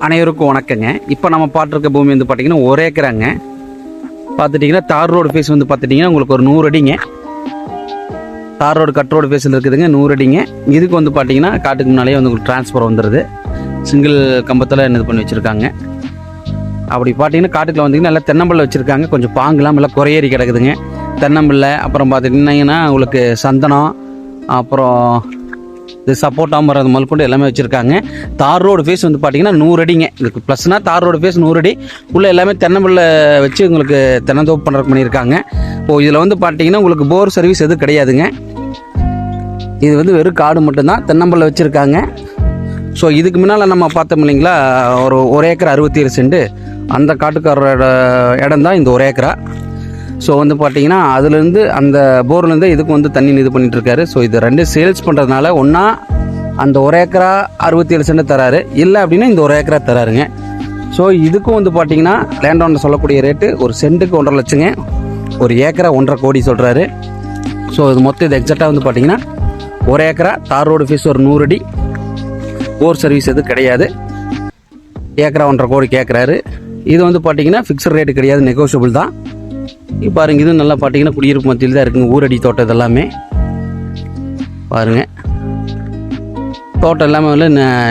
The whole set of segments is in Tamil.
அனைவருக்கும் வணக்கங்க. இப்போ நம்ம பார்த்துருக்க பூமி வந்து பார்த்திங்கன்னா ஒரு ஏக்கராங்க. பார்த்துட்டிங்கன்னா தார் ரோடு ஃபேஸ் வந்து பார்த்துட்டிங்கன்னா உங்களுக்கு ஒரு 100 அடிங்க. தார் ரோடு கட் ரோடு ஃபேஸில் இருக்குதுங்க, 100 அடிங்க. இதுக்கு வந்து பார்த்திங்கன்னா காட்டுக்கு முன்னாலே வந்து உங்களுக்கு டிரான்ஸ்ஃபர் வந்துடுது. சிங்கிள் கம்பத்தில் இது பண்ணி வச்சுருக்காங்க. அப்படி பார்த்தீங்கன்னா காட்டுக்குள்ள வந்தீங்கன்னா நல்லா தென்னம்பிள்ளை வச்சுருக்காங்க. கொஞ்சம் பாங்கலாம் எல்லாம் குறையேறி கிடக்குதுங்க தென்னம்பிள்ளை. அப்புறம் பார்த்துட்டிங்கன்னா உங்களுக்கு சந்தனம், அப்புறம் இது சப்போட்டா மரம் முதல் கொண்டு எல்லாமே வச்சுருக்காங்க. தார் ரோடு ஃபேஸ் வந்து பார்த்தீங்கன்னா 100 அடிங்க. இதுக்கு ப்ளஸ்னால் தார் ரோடு ஃபேஸ் 100 அடி உள்ளே எல்லாமே தென்னம்பிள்ளை வச்சு உங்களுக்கு தென்னந்தோப்பு பண்ணுறதுக்கு பண்ணியிருக்காங்க. இப்போது இதில் வந்து பார்த்தீங்கன்னா உங்களுக்கு போர் சர்வீஸ் எதுவும் கிடையாதுங்க. இது வந்து வெறும் காடு மட்டும்தான், தென்னம்பிள்ளை வச்சுருக்காங்க. ஸோ இதுக்கு முன்னால் நம்ம பார்த்தோம் இல்லைங்களா, ஒரு ஏக்கர் 67 சென்ட் அந்த காட்டுக்காரரோட இடம் தான் இந்த ஒரு ஏக்கரா. ஸோ வந்து பார்த்தீங்கன்னா அதுலேருந்து அந்த போர்லேருந்து இதுக்கு வந்து தண்ணி இது பண்ணிகிட்ருக்காரு. ஸோ இது ரெண்டு சேல்ஸ் பண்ணுறதுனால ஒன்றா அந்த ஒரு ஏக்கரா 67 சென்ட் தராரு, இல்லை அப்படின்னா இந்த ஒரு ஏக்கரா தராருங்க. ஸோ இதுக்கும் வந்து பார்த்தீங்கன்னா லேண்ட் ஓனர் சொல்லக்கூடிய ரேட்டு ஒரு சென்ட்டுக்கு 1.5 லட்சங்க, ஒரு ஏக்கரா 1.5 கோடி சொல்கிறாரு. ஸோ இது மொத்தம் இது எக்ஸாக்டாக வந்து பார்த்தீங்கன்னா ஒரு ஏக்கரா தார் ரோடு ஃபீஸ் ஒரு 100 அடி, போர் சர்வீஸ் எதுவும் கிடையாது, ஏக்கரா 1.5 கோடி கேட்குறாரு. இது வந்து பார்த்தீங்கன்னா ஃபிக்ஸட் ரேட்டு கிடையாது, நெகோஷியபிள் தான். இப்போ பாருங்கள், இதுவும் நல்லா பார்த்தீங்கன்னா குடியிருப்பு மத்தியில் தான் இருக்குங்க. ஊரடி தோட்டம் இதெல்லாமே பாருங்கள். தோட்டம் எல்லாமே வந்து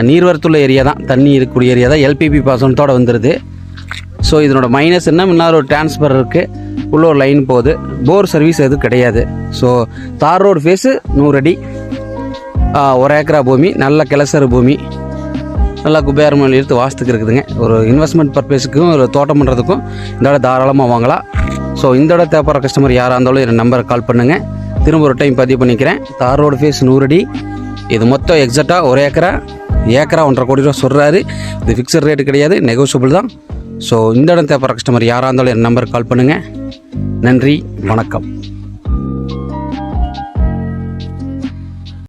நீர்வரத்துள்ள ஏரியா தான், தண்ணி இருக்கக்கூடிய ஏரியா தான். எல்பிபி பாசனத்தோடு வந்துடுது. ஸோ இதனோட மைனஸ் என்ன, முன்னாடி ஒரு டிரான்ஸ்ஃபர் இருக்குது, உள்ள ஒரு லைன் போகுது, போர் சர்வீஸ் எதுவும் கிடையாது. ஸோ தார் ரோடு ஃபேஸு 100 அடி, ஒரு ஏக்கரா பூமி, நல்ல கிளசரு பூமி, நல்லா குபேரமல் எடுத்து வாசத்துக்கு இருக்குதுங்க. ஒரு இன்வெஸ்ட்மெண்ட் பர்பஸுக்கும் ஒரு தோட்டம் பண்ணுறதுக்கும் இந்த இடம் தாராளமாக வாங்கலாம். ஸோ இந்த இடம் தேவைப்படுற கஸ்டமர் யாராக இருந்தாலும் என் நம்பரை கால் பண்ணுங்கள். திரும்ப ஒரு டைம் பதிவு பண்ணிக்கிறேன். தார் ரோடு ஃபேஸ் 100 அடி, இது மொத்தம் எக்ஸாக்டாக ஒரு ஏக்கரா 1.5 கோடி ரூபா சொல்கிறாரு. இது ஃபிக்ஸட் ரேட்டு கிடையாது, நெகோஷியபிள் தான். ஸோ இந்த இடம் தேவைப்படுற கஸ்டமர் யாராக இருந்தாலும் என் நம்பருக்கு கால் பண்ணுங்கள். நன்றி, வணக்கம்.